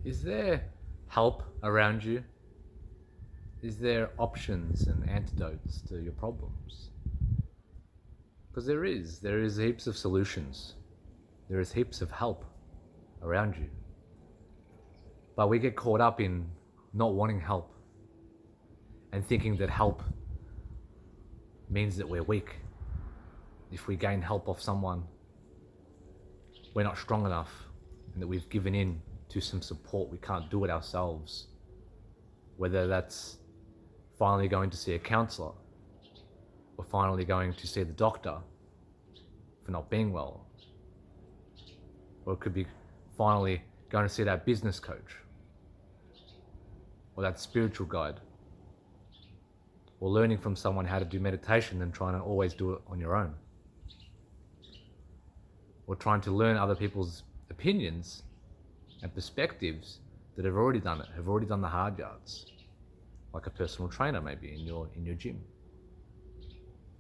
Is there help around you? Is there options and antidotes to your problems? Because there is. There is heaps of solutions. There is heaps of help around you. But we get caught up in not wanting help and thinking that help means that we're weak. If we gain help off someone, we're not strong enough and that we've given in to some support. We can't do it ourselves. Whether that's finally going to see a counselor or finally going to see the doctor for not being well. Or it could be finally going to see that business coach or that spiritual guide, or learning from someone how to do meditation and trying to always do it on your own, or trying to learn other people's opinions and perspectives that have already done it, have already done the hard yards, like a personal trainer maybe in your gym.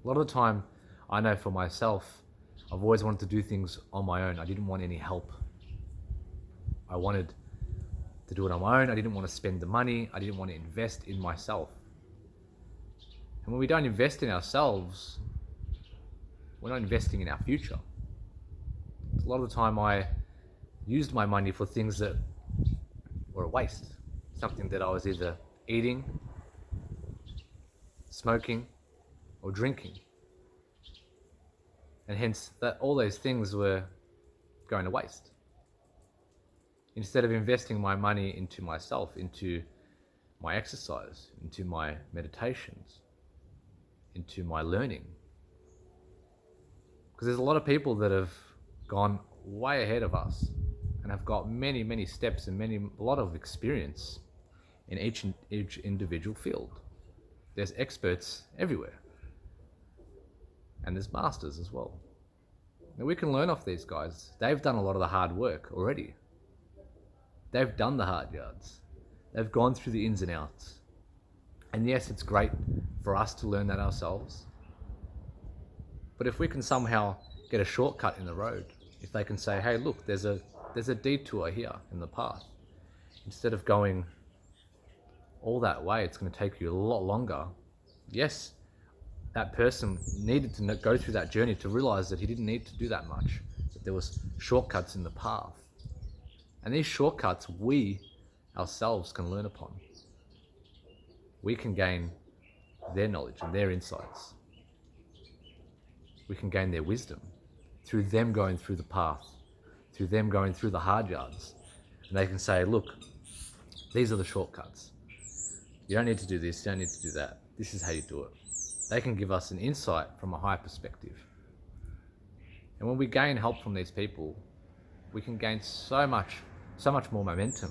A lot of the time, I know for myself, I've always wanted to do things on my own. I didn't want any help. I wanted to do it on my own. I didn't want to spend the money. I didn't want to invest in myself. And when we don't invest in ourselves, we're not investing in our future. A lot of the time I used my money for things that were a waste. Something that I was either eating, smoking, or drinking. And hence that all those things were going to waste. Instead of investing my money into myself, into my exercise, into my meditations, into my learning. Because there's a lot of people that have gone way ahead of us and have got many, many steps and a lot of experience in each individual field. There's experts everywhere. And there's masters as well. Now we can learn off these guys. They've done a lot of the hard work already. They've done the hard yards. They've gone through the ins and outs. And yes, it's great for us to learn that ourselves. But if we can somehow get a shortcut in the road, if they can say, hey, look, there's a detour here in the path. Instead of going all that way, it's going to take you a lot longer. Yes, that person needed to go through that journey to realize that he didn't need to do that much, that there was shortcuts in the path. And these shortcuts we ourselves can learn upon. We can gain their knowledge and their insights. We can gain their wisdom through them going through the path, through them going through the hard yards. And they can say, look, these are the shortcuts. You don't need to do this, you don't need to do that. This is how you do it. They can give us an insight from a higher perspective. And when we gain help from these people, we can gain so much more momentum.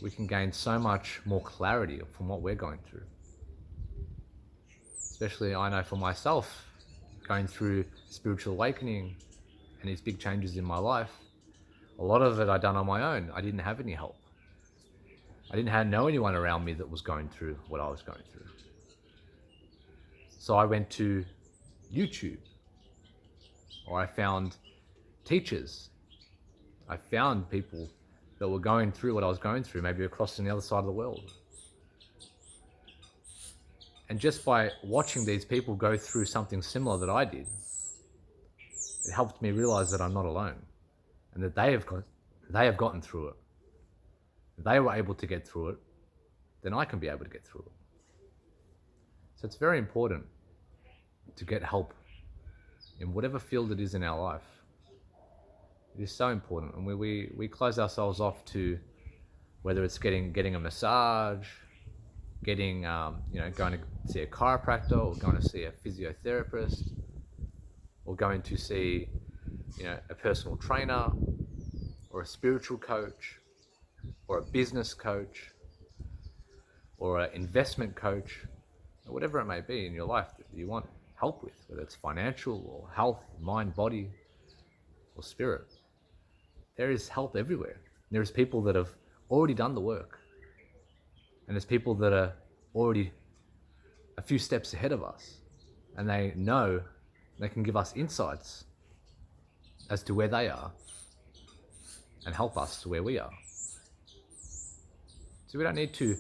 We can gain so much more clarity from what we're going through. Especially, I know for myself, going through spiritual awakening and these big changes in my life, a lot of it I done on my own. I didn't have any help. I didn't know anyone around me that was going through what I was going through. So I went to YouTube, or I found teachers. I found people that were going through what I was going through, maybe across on the other side of the world. And just by watching these people go through something similar that I did, it helped me realize that I'm not alone and that they have gotten through it. If they were able to get through it, then I can be able to get through it. So it's very important to get help in whatever field it is in our life. It is so important. And we close ourselves off to whether it's getting a massage, going to see a chiropractor, or going to see a physiotherapist, or going to see, a personal trainer, or a spiritual coach, or a business coach, or an investment coach, or whatever it may be in your life that you want help with, whether it's financial or health, mind, body, or spirit. There is help everywhere. There's people that have already done the work. And there's people that are already a few steps ahead of us. And they know they can give us insights as to where they are and help us to where we are. So we don't need to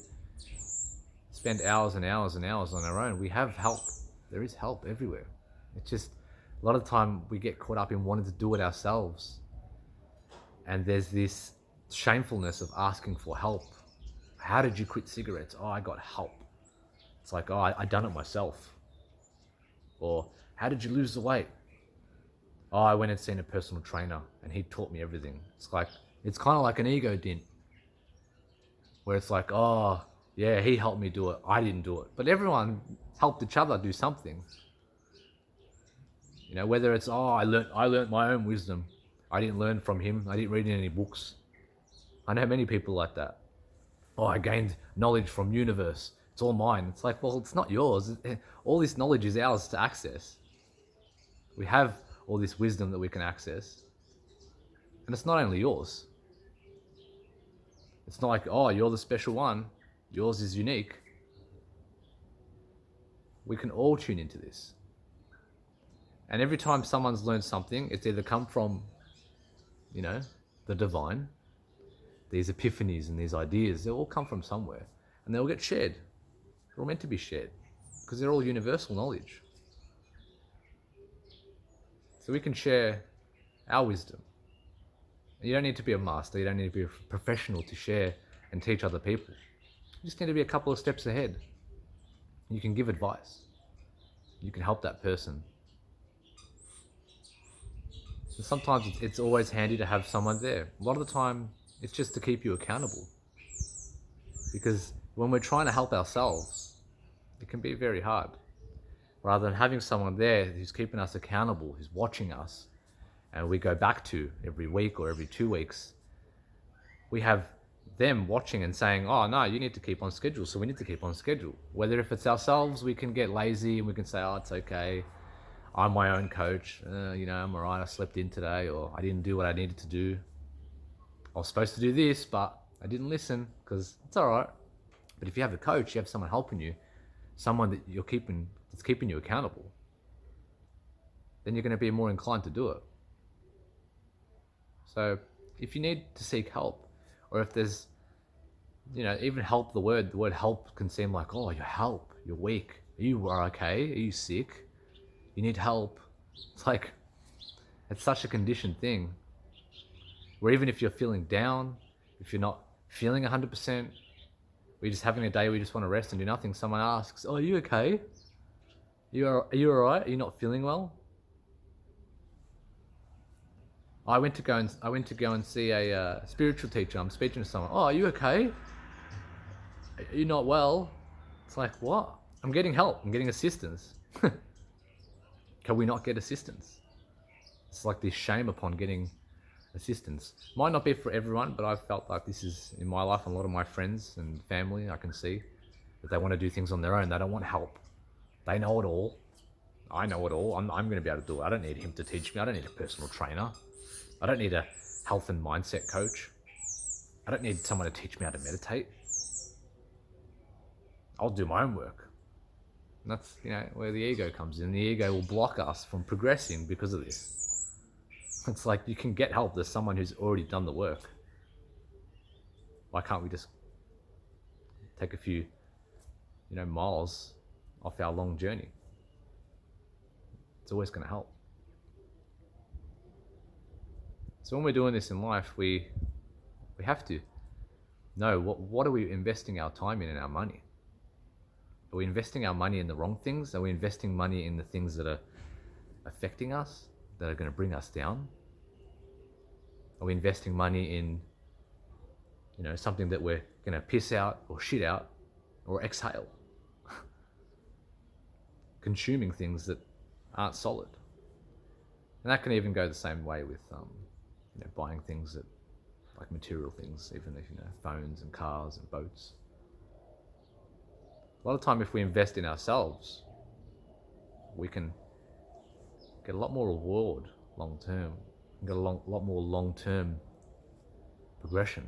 spend hours and hours and hours on our own. We have help. There is help everywhere. It's just a lot of the time we get caught up in wanting to do it ourselves. And there's this shamefulness of asking for help. How did you quit cigarettes? Oh, I got help. It's like, oh, I done it myself. Or how did you lose the weight? Oh, I went and seen a personal trainer and he taught me everything. It's kind of like an ego dint, where it's like, oh, yeah, he helped me do it. I didn't do it. But everyone helped each other do something. You know, whether it's, oh, I learned my own wisdom. I didn't learn from him. I didn't read any books. I know many people like that. Oh, I gained knowledge from universe. It's all mine. It's like, well, it's not yours. All this knowledge is ours to access. We have all this wisdom that we can access. And it's not only yours. It's not like, oh, you're the special one. Yours is unique. We can all tune into this. And every time someone's learned something, it's either come from, you know, the divine. These epiphanies and these ideas, they all come from somewhere. And they all get shared. They're all meant to be shared. Because they're all universal knowledge. So we can share our wisdom. You don't need to be a master. You don't need to be a professional to share and teach other people. You just need to be a couple of steps ahead. You can give advice. You can help that person. So sometimes it's always handy to have someone there. A lot of the time, it's just to keep you accountable. Because when we're trying to help ourselves, it can be very hard. Rather than having someone there who's keeping us accountable, who's watching us, and we go back to every week or every 2 weeks, we have them watching and saying, oh no, you need to keep on schedule, so we need to keep on schedule. Whether if it's ourselves, we can get lazy and we can say, oh, it's okay, I'm my own coach, you know, I'm alright, I slept in today, or I didn't do what I needed to do. I was supposed to do this, but I didn't listen, because it's alright. But if you have a coach, you have someone helping you, someone that that's keeping you accountable, then you're going to be more inclined to do it. So if you need to seek help, or if there's, you know, even help, the word help can seem like, oh, you're weak. You are okay? Are you sick? You need help. It's like, it's such a conditioned thing. Where even if you're feeling down, if you're not feeling 100%, or you're just having a day where you just want to rest and do nothing, someone asks, oh, are you okay? Are you alright? Are you not feeling well? I went to go and see a spiritual teacher. I'm speaking to someone. Oh, are you okay? Are you not well? It's like, what? I'm getting help. I'm getting assistance. Can we not get assistance? It's like this shame upon getting assistance. Might not be for everyone, but I've felt like this is in my life, and a lot of my friends and family, I can see that they want to do things on their own. They don't want help. They know it all. I know it all. I'm going to be able to do it. I don't need him to teach me. I don't need a personal trainer. I don't need a health and mindset coach. I don't need someone to teach me how to meditate. I'll do my own work. And that's, you know, where the ego comes in. The ego will block us from progressing because of this. It's like, you can get help. There's someone who's already done the work. Why can't we just take a few, you know, miles off our long journey? It's always going to help. So when we're doing this in life, we have to know what are we investing our time in and our money. Are we investing our money in the wrong things? Are we investing money in the things that are affecting us, that are going to bring us down? Are we investing money in, you know, something that we're going to piss out or shit out or exhale? Consuming things that aren't solid. And that can even go the same way with you know, buying things that, like material things, even if, you know, phones and cars and boats. A lot of time, if we invest in ourselves, we can get a lot more reward long term, get a lot more long-term progression,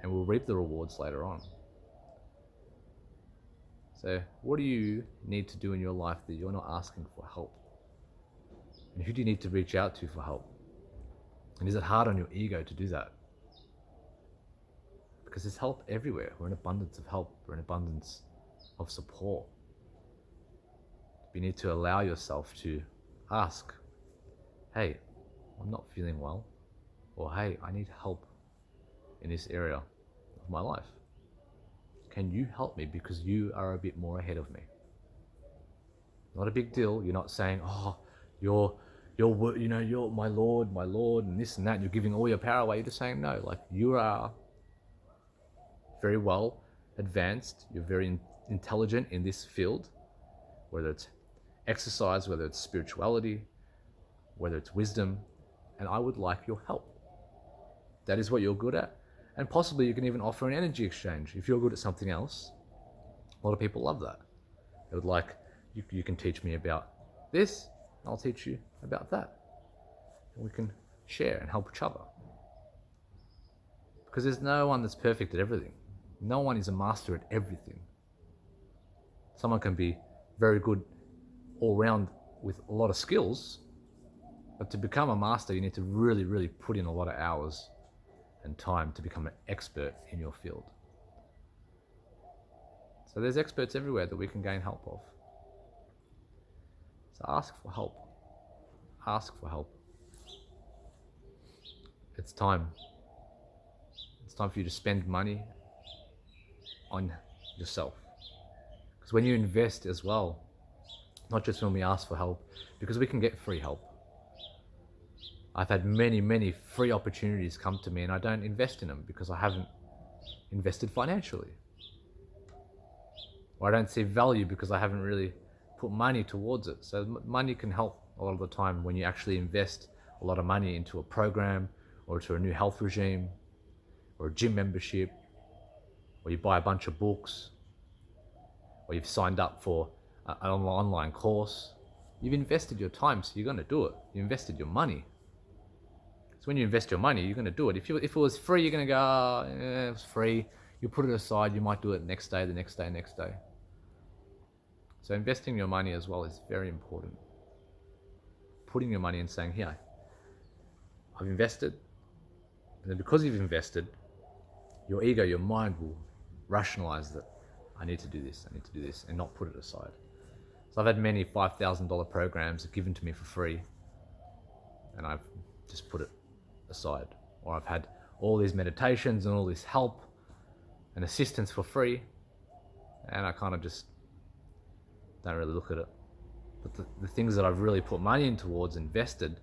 and we'll reap the rewards later on. So what do you need to do in your life that you're not asking for help? And who do you need to reach out to for help? And is it hard on your ego to do that? because there's help everywhere. We're in abundance of help. We're in abundance of support. You need to allow yourself to ask, hey, I'm not feeling well, or hey, I need help in this area of my life. Can you help me because you are a bit more ahead of me? Not a big deal. You're not saying, oh, you're my Lord, and this and that, and you're giving all your power away. You're just saying, no, like, you are very well advanced. You're very intelligent in this field, whether it's exercise, whether it's spirituality, whether it's wisdom, and I would like your help. That is what you're good at. And possibly you can even offer an energy exchange. If you're good at something else, a lot of people love that. They would like, you can teach me about this, I'll teach you about that. And we can share and help each other. Because there's no one that's perfect at everything. No one is a master at everything. Someone can be very good all round with a lot of skills, but to become a master, you need to really, really put in a lot of hours and time to become an expert in your field. So there's experts everywhere that we can gain help of. So ask for help. Ask for help. It's time. It's time for you to spend money on yourself. Because when you invest as well, not just when we ask for help, because we can get free help. I've had many, many free opportunities come to me and I don't invest in them because I haven't invested financially. Or I don't see value because I haven't really put money towards it. So money can help a lot of the time when you actually invest a lot of money into a program or to a new health regime or a gym membership, or you buy a bunch of books, or you've signed up for an online course. You've invested your time, so you're going to do it. You invested your money. So when you invest your money, you're going to do it. If it was free, you're going to go, oh, yeah, it was free. You put it aside, you might do it next day, the next day, next day. So investing your money as well is very important. Putting your money and saying, here, I've invested. And then because you've invested, your ego, your mind will rationalize that I need to do this, and not put it aside. So I've had many $5,000 programs given to me for free, and I've just put it aside. Or I've had all these meditations and all this help and assistance for free, and I kind of just don't really look at it. But the things that I've really put money in towards, invested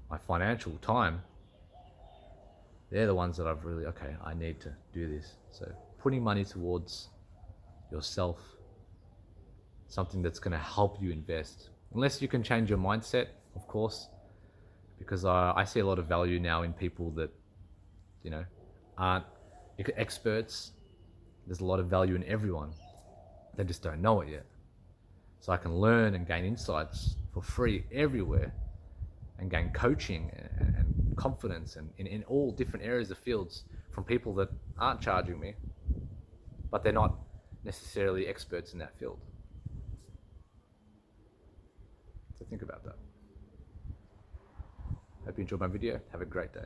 my financial time, they're the ones that I've really, okay, I need to do this. So putting money towards yourself, something that's going to help you invest. Unless you can change your mindset, of course, because I see a lot of value now in people that, aren't experts. There's a lot of value in everyone. They just don't know it yet. So I can learn and gain insights for free everywhere, and gain coaching and confidence and in all different areas of fields from people that aren't charging me, but they're not necessarily experts in that field. So think about that. Hope you enjoyed my video. Have a great day.